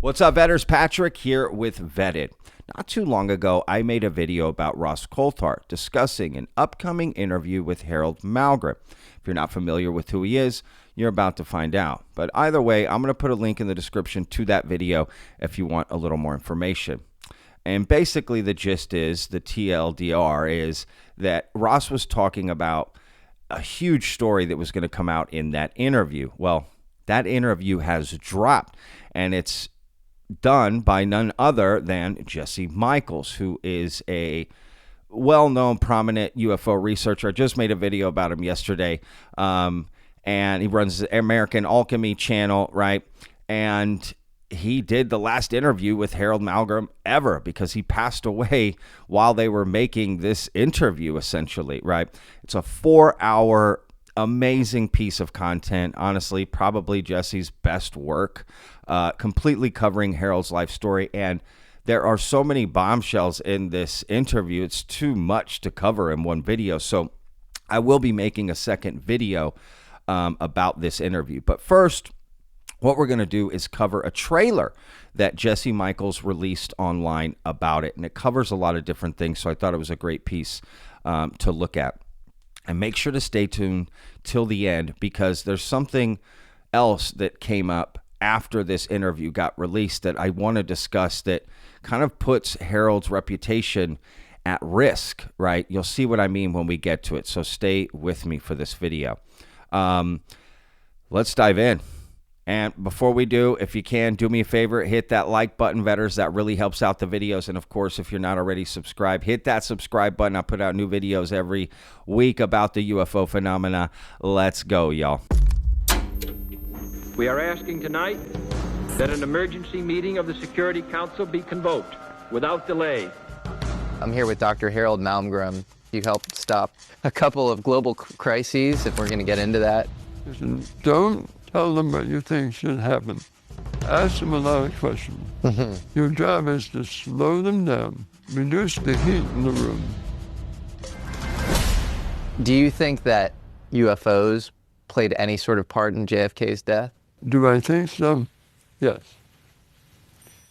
What's up, Vetters? Patrick here with Vetted. Not too long ago, I made a video about Ross Coulthart discussing an upcoming interview with Harald Malmgren. If you're not familiar with who he is, you're about to find out. But either way, I'm going to put a link in the description to that video if you want a little more information. And basically the gist is, the TLDR is that Ross was talking about a huge story that was going to come out in that interview. Well, that interview has dropped, and it's done by none other than Jesse Michels, who is a well-known, prominent UFO researcher. I just made a video about him yesterday, and he runs the American Alchemy channel, right? And he did the last interview with Harald Malmgren ever, because he passed away while they were making this interview, essentially, right? It's a 4-hour amazing piece of content. Honestly, probably Jesse's best work, completely covering Harald's life story. And there are so many bombshells in this interview, it's too much to cover in one video. So I will be making a second video about this interview. But first, what we're going to do is cover a trailer that Jesse Michels released online about it. And it covers a lot of different things, so I thought it was a great piece to look at. And make sure to stay tuned till the end, because there's something else that came up after this interview got released that I want to discuss that kind of puts Harald's reputation at risk, right? You'll see what I mean when we get to it, so stay with me for this video. Let's dive in. And before we do, if you can, do me a favor, hit that like button, Vetters. That really helps out the videos. And of course, if you're not already subscribed, hit that subscribe button. I put out new videos every week about the UFO phenomena. Let's go, y'all. We are asking tonight that an emergency meeting of the Security Council be convoked without delay. I'm here with Dr. Harald Malmgren. You helped stop a couple of global crises, if we're going to get into that. Listen, don't tell them what you think should happen. Ask them a lot of questions. Your job is to slow them down, reduce the heat in the room. Do you think that UFOs played any sort of part in JFK's death? Do I think so? Yes.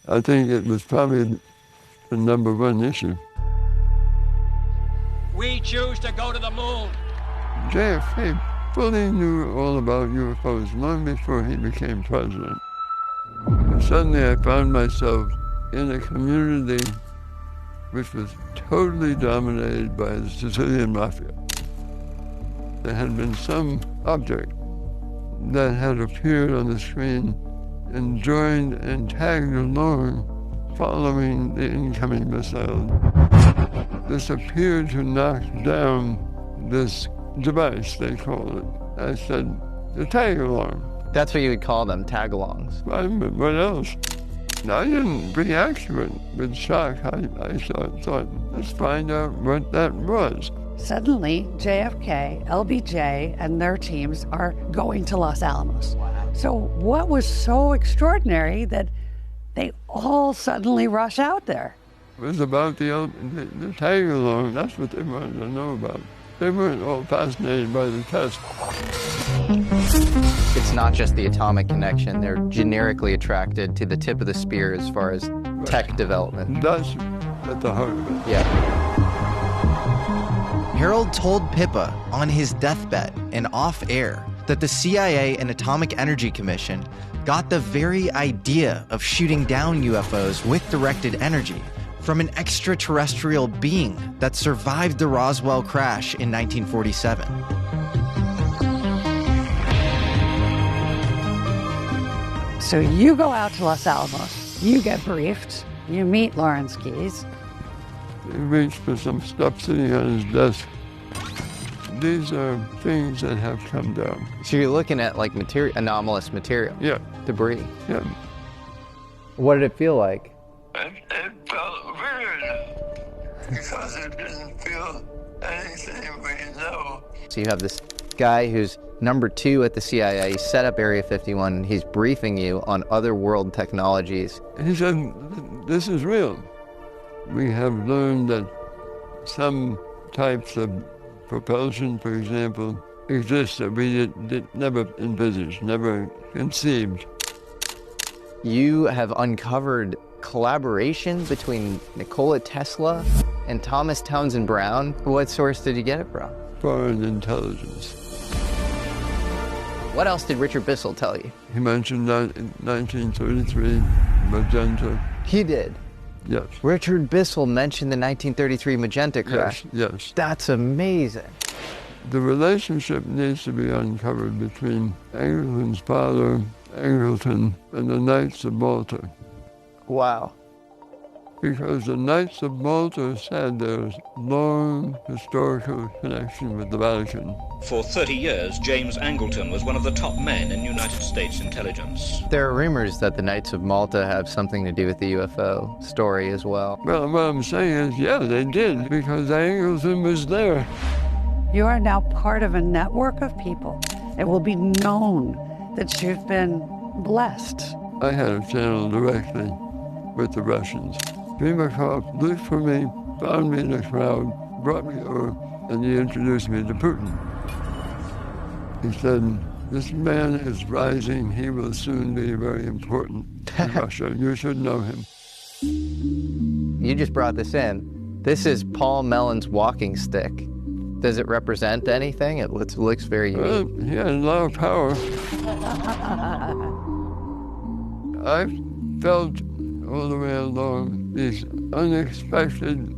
I think it was probably the #1 issue. We choose to go to the moon. JFK fully knew all about UFOs long before he became president. And suddenly I found myself in a community which was totally dominated by the Sicilian mafia. There had been some object that had appeared on the screen and joined and tagged along following the incoming missile. This appeared to knock down this device, they call it. I said, the tag-along. That's what you would call them, tag-alongs. What else? I didn't react to it with shock. I thought, let's find out what that was. Suddenly, JFK, LBJ, and their teams are going to Los Alamos. So what was so extraordinary that they all suddenly rush out there? It was about the tag-along. That's what they wanted to know about. They weren't all fascinated by the test. It's not just the atomic connection. They're generically attracted to the tip of the spear as far as tech development. That's at the heart of it. Yeah. Harald told Pippa on his deathbed and off-air that the CIA and Atomic Energy Commission got the very idea of shooting down UFOs with directed energy from an extraterrestrial being that survived the Roswell crash in 1947. So you go out to Los Alamos, you get briefed, you meet Lawrence Keyes. He reached for some stuff sitting on his desk. These are things that have come down. So you're looking at like anomalous material? Yeah. Debris? Yeah. What did it feel like? It felt weird, because it didn't feel anything we know. So you have this guy who's #2 at the CIA, he set up Area 51, he's briefing you on other world technologies. He said, this is real. We have learned that some types of propulsion, for example, exist that we did never envisaged, never conceived. You have uncovered collaboration between Nikola Tesla and Thomas Townsend Brown. What source did you get it from? Foreign intelligence. What else did Richard Bissell tell you? He mentioned that in 1933, magenta. He did. Yes. Richard Bissell mentioned the 1933 magenta crash. Yes. That's amazing. The relationship needs to be uncovered between Angleton's father, Angleton, and the Knights of Malta. Wow. Because the Knights of Malta said there's long historical connection with the Vatican. For 30 years, James Angleton was one of the top men in United States intelligence. There are rumors that the Knights of Malta have something to do with the UFO story as well. Well, what I'm saying is, yeah, they did, because Angleton was there. You are now part of a network of people. It will be known that you've been blessed. I had a channel directly with the Russians. Primakov looked for me, found me in the crowd, brought me over, and he introduced me to Putin. He said, this man is rising. He will soon be very important in Russia. You should know him. You just brought this in. This is Paul Mellon's walking stick. Does it represent anything? It looks very unique. He had a lot of power. I felt all the way along these unexpected,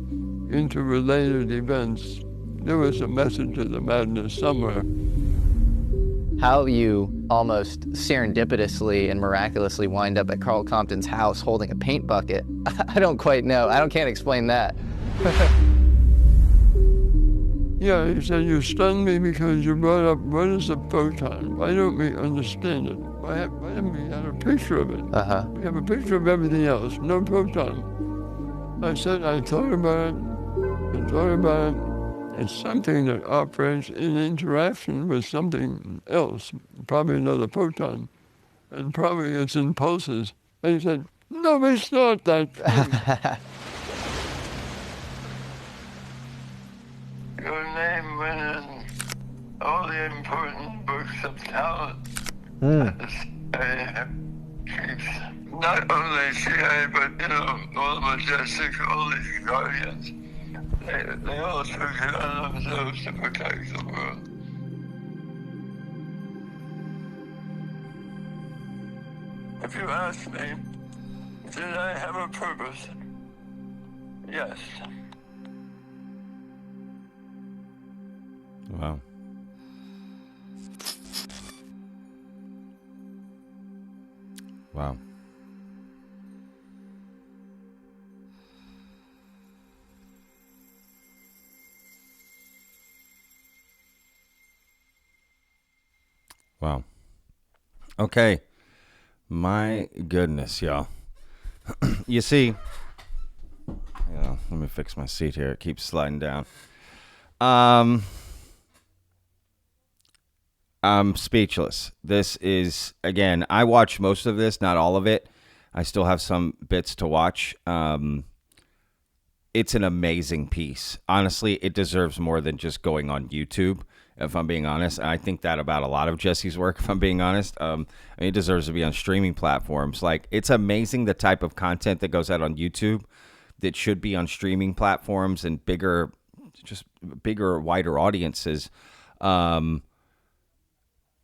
interrelated events. There was a message of the madness somewhere. How you almost serendipitously and miraculously wind up at Carl Compton's house holding a paint bucket, I don't quite know. Can't explain that. Yeah, he said, you stunned me because you brought up, what is a photon? Why don't we understand it? Why haven't we had a picture of it? We have a picture of everything else, no proton. I said, I thought about it. It's something that operates in interaction with something else, probably another photon, and probably it's in pulses. And he said, no, it's not that true. Your name went in all the important books of talent. Keeps not only CIA, but all the majestic, all these guardians. They all took it on themselves to protect the world. If you ask me, did I have a purpose? Yes. Wow. Wow. Wow. Okay. My goodness, y'all. You see, let me fix my seat here. It keeps sliding down. I'm speechless. This is, again, I watched most of this, not all of it. I still have some bits to watch. It's an amazing piece. Honestly, it deserves more than just going on YouTube, if I'm being honest. And I think that about a lot of Jesse's work, if I'm being honest. It deserves to be on streaming platforms. Like, it's amazing the type of content that goes out on YouTube that should be on streaming platforms and bigger, wider audiences.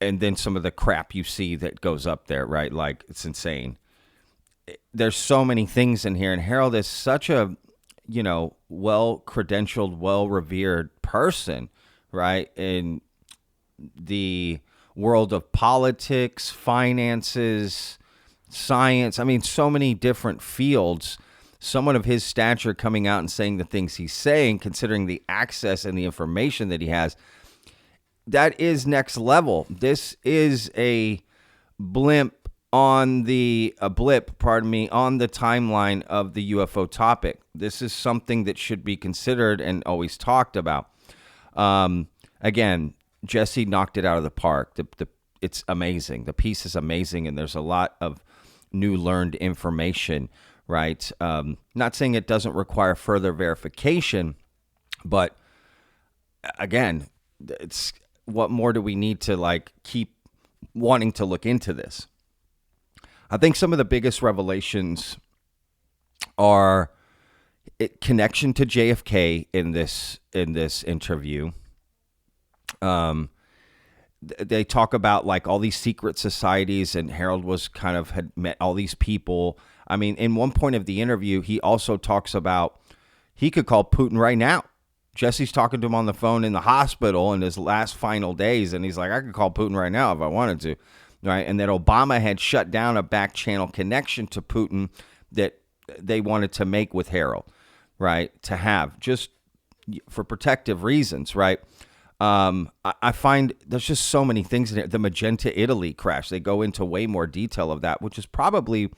And then some of the crap you see that goes up there, right? Like, it's insane. There's so many things in here. And Harald is such a, well-credentialed, well-revered person, right? In the world of politics, finances, science. I mean, so many different fields. Someone of his stature coming out and saying the things he's saying, considering the access and the information that he has, that is next level. This is a blip on the timeline of the UFO topic. This is something that should be considered and always talked about. Again, Jesse knocked it out of the park. It's amazing. The piece is amazing, and there's a lot of new learned information, right? Not saying it doesn't require further verification, but again, it's what more do we need to keep wanting to look into this? I think some of the biggest revelations are connection to JFK in this interview. They talk about like all these secret societies, and Harold had met all these people. I mean, in one point of the interview, he also talks about he could call Putin right now. Jesse's talking to him on the phone in the hospital in his last final days, and he's like, I could call Putin right now if I wanted to, right? And that Obama had shut down a back channel connection to Putin that they wanted to make with Harold, right? To have just for protective reasons, right? I find there's just so many things in it. The Magenta Italy crash, they go into way more detail of that, which is probably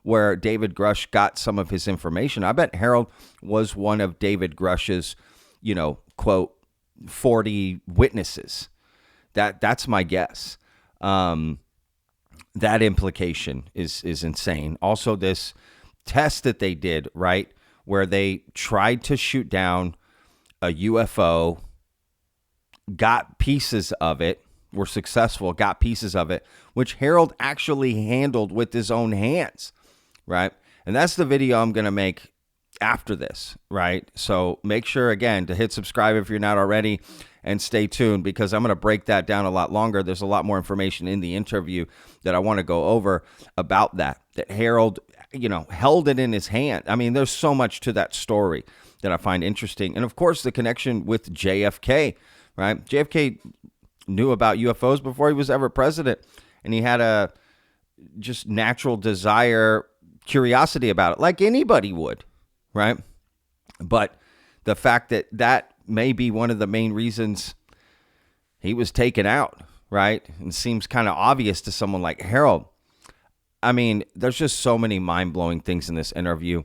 where David Grush got some of his information. I bet Harold was one of David Grush's, quote, 40 witnesses. That's my guess. That implication is insane. Also, this test that they did, right, where they tried to shoot down a UFO, got pieces of it, were successful, got pieces of it, which Harold actually handled with his own hands, right? And that's the video I'm going to make after this, right? So make sure, again, to hit subscribe if you're not already, and stay tuned, because I'm going to break that down a lot longer. There's a lot more information in the interview that I want to go over about that Harold, held it in his hand. I mean, there's so much to that story that I find interesting. And of course, the connection with JFK, right? JFK knew about UFOs before he was ever president, and he had a just natural desire, curiosity about it, like anybody would, right? But the fact that may be one of the main reasons he was taken out, right? And seems kind of obvious to someone like Harold. I mean, there's just so many mind-blowing things in this interview.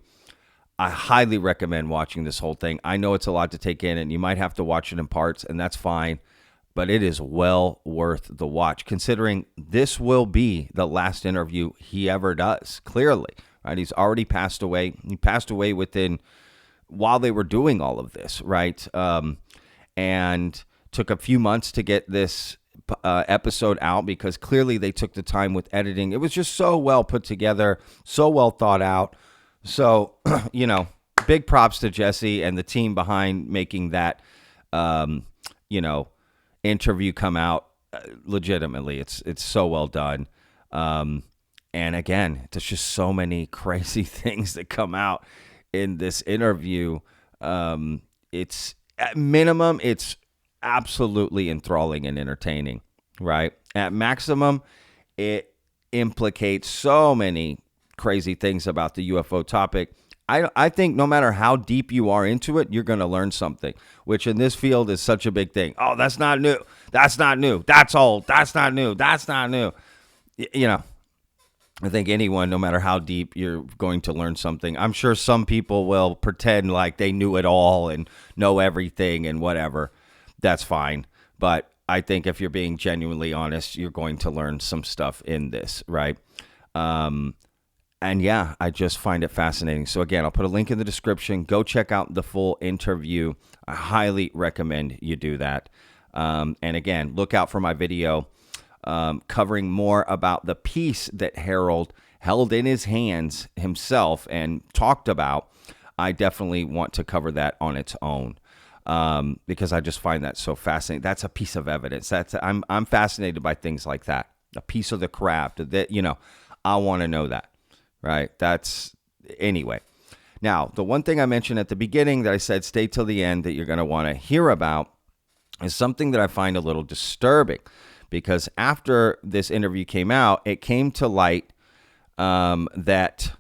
I highly recommend watching this whole thing. I know it's a lot to take in, and you might have to watch it in parts, and that's fine. But it is well worth the watch, considering this will be the last interview he ever does, clearly. Right? He's already passed away. He passed away while they were doing all of this, right? And took a few months to get this episode out, because clearly they took the time with editing. It was just so well put together, so well thought out. So, big props to Jesse and the team behind making that, interview come out legitimately. It's so well done. And again, there's just so many crazy things that come out in this interview. It's at minimum, it's absolutely enthralling and entertaining, right? At maximum, it implicates so many crazy things about the UFO topic. I think no matter how deep you are into it, you're going to learn something, which in this field is such a big thing. Oh, that's not new. That's not new. That's old. That's not new. That's not new. I think anyone, no matter how deep, you're going to learn something. I'm sure some people will pretend like they knew it all and know everything and whatever. That's fine. But I think if you're being genuinely honest, you're going to learn some stuff in this, right? And yeah, I just find it fascinating. So again, I'll put a link in the description. Go check out the full interview. I highly recommend you do that. And again, look out for my video covering more about the piece that Harold held in his hands himself and talked about. I definitely want to cover that on its own, because I just find that so fascinating. That's a piece of evidence. I'm fascinated by things like that. A piece of the craft that, I want to know that. Right. Anyway. Now, the one thing I mentioned at the beginning that I said stay till the end that you're going to want to hear about is something that I find a little disturbing, because after this interview came out, it came to light that.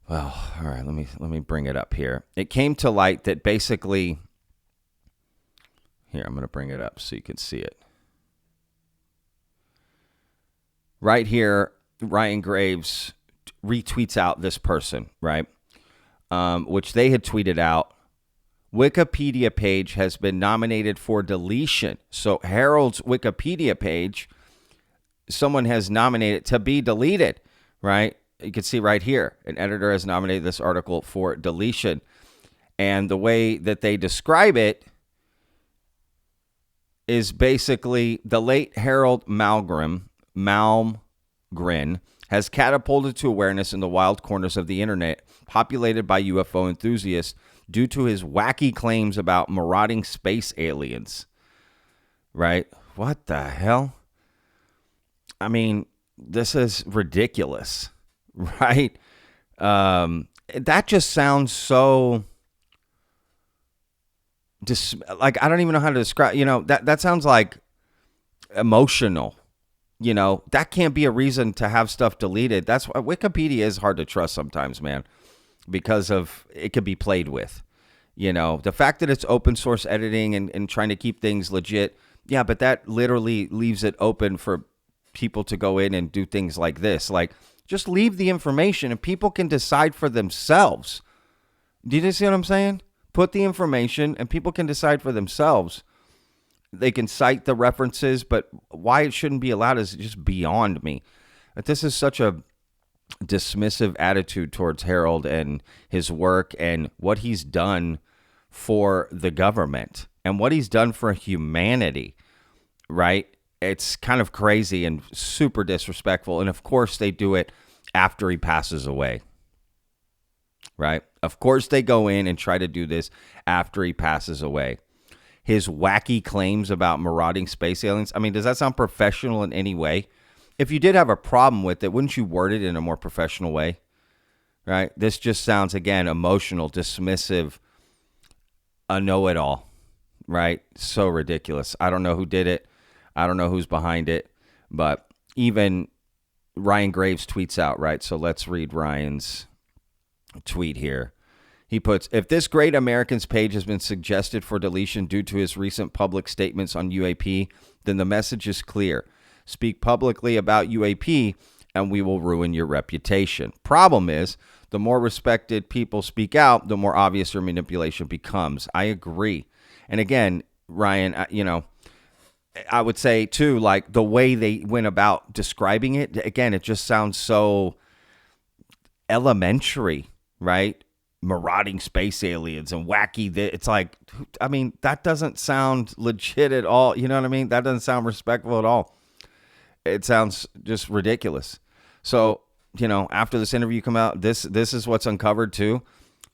Well, all right, let me bring it up here. It came to light that basically. Here, I'm going to bring it up so you can see it. Right here. Ryan Graves retweets out this person, right? Which they had tweeted out. Wikipedia page has been nominated for deletion. So Harold's Wikipedia page, someone has nominated to be deleted, right? You can see right here, an editor has nominated this article for deletion. And the way that they describe it is basically the late Harald Malmgren Malmgren has catapulted to awareness in the wild corners of the internet, populated by UFO enthusiasts, due to his wacky claims about marauding space aliens. Right? What the hell? I mean, this is ridiculous, right? That just sounds so like, I don't even know how to describe, that sounds like emotional. That can't be a reason to have stuff deleted. That's why Wikipedia is hard to trust sometimes, man, because of it could be played with. The fact that it's open source editing and trying to keep things legit. Yeah, but that literally leaves it open for people to go in and do things like this. Like, just leave the information and people can decide for themselves. Do you see what I'm saying? Put the information and people can decide for themselves. They can cite the references, but why it shouldn't be allowed is just beyond me. But this is such a dismissive attitude towards Harald and his work and what he's done for the government and what he's done for humanity, right? It's kind of crazy and super disrespectful. And of course they do it after he passes away, right? Of course they go in and try to do this after he passes away. His wacky claims about marauding space aliens. I mean, does that sound professional in any way? If you did have a problem with it, wouldn't you word it in a more professional way? Right? This just sounds, again, emotional, dismissive, a know-it-all, right? So ridiculous. I don't know who did it. I don't know who's behind it. But even Ryan Graves tweets out, right? So let's read Ryan's tweet here. He puts, if this great American's page has been suggested for deletion due to his recent public statements on UAP, then the message is clear. Speak publicly about UAP and we will ruin your reputation. Problem is, the more respected people speak out, the more obvious your manipulation becomes. I agree. And again, Ryan, I would say too, like the way they went about describing it, again, it just sounds so elementary, right? Marauding space aliens and wacky. It's like, I mean, that doesn't sound legit at all. You know what I mean? That doesn't sound respectful at all. It sounds just ridiculous. So, after this interview come out, this is what's uncovered too.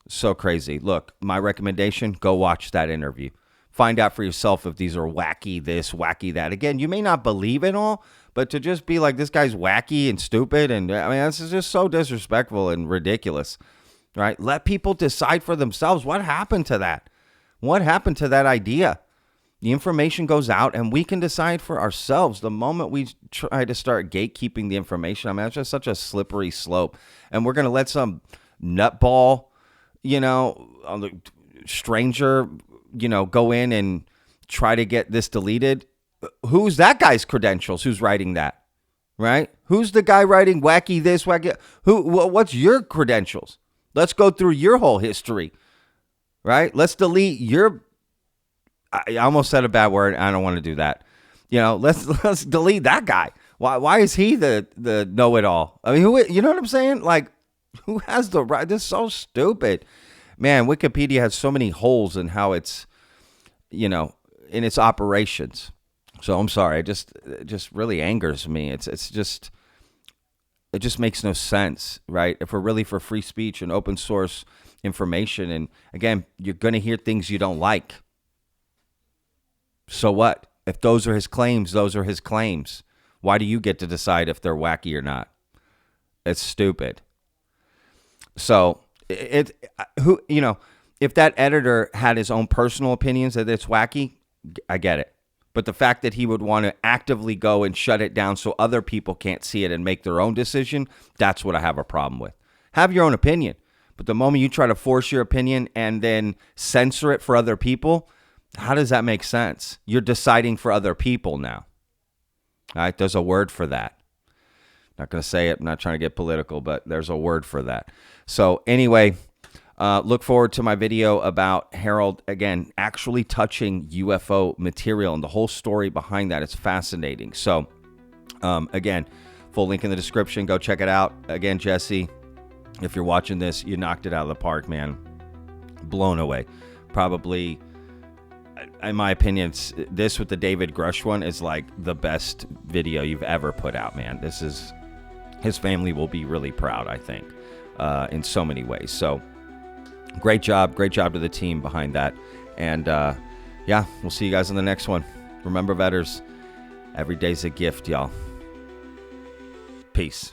So crazy. Look, my recommendation, go watch that interview. Find out for yourself if these are wacky this, wacky that. Again, you may not believe it all, but to just be like, this guy's wacky and stupid. And I mean, this is just so disrespectful and ridiculous. Right? Let people decide for themselves. What happened to that? What happened to that idea? The information goes out and we can decide for ourselves. The moment we try to start gatekeeping the information, I mean, that's just such a slippery slope. And we're going to let some nutball, on the stranger, go in and try to get this deleted. Who's that guy's credentials? Who's writing that? Right? Who's the guy writing wacky this, wacky? What's your credentials? Let's go through your whole history, right? Let's delete your, I almost said a bad word. I don't want to do that. Let's delete that guy. Why is he the know-it-all? I mean, you know what I'm saying? Like, who has the right? This is so stupid. Man, Wikipedia has so many holes in how it's, in its operations. So I'm sorry. It just really angers me. It just makes no sense, right? If we're really for free speech and open source information, and again, you're going to hear things you don't like. So what? If those are his claims, those are his claims. Why do you get to decide if they're wacky or not? It's stupid. So if that editor had his own personal opinions that it's wacky, I get it. But the fact that he would want to actively go and shut it down so other people can't see it and make their own decision, that's what I have a problem with. Have your own opinion. But the moment you try to force your opinion and then censor it for other people, how does that make sense? You're deciding for other people now. All right, there's a word for that. Not going to say it. I'm not trying to get political, but there's a word for that. So anyway, look forward to my video about Harald, again, actually touching UFO material and the whole story behind that. It's fascinating. So, again, full link in the description. Go check it out. Again, Jesse, if you're watching this, you knocked it out of the park, man. Blown away. Probably, in my opinion, this with the David Grush one is like the best video you've ever put out, man. This is his family will be really proud, I think, in so many ways. So great job to the team behind that. And yeah, we'll see you guys in the next one. Remember, Vetters, every day's a gift, y'all. Peace.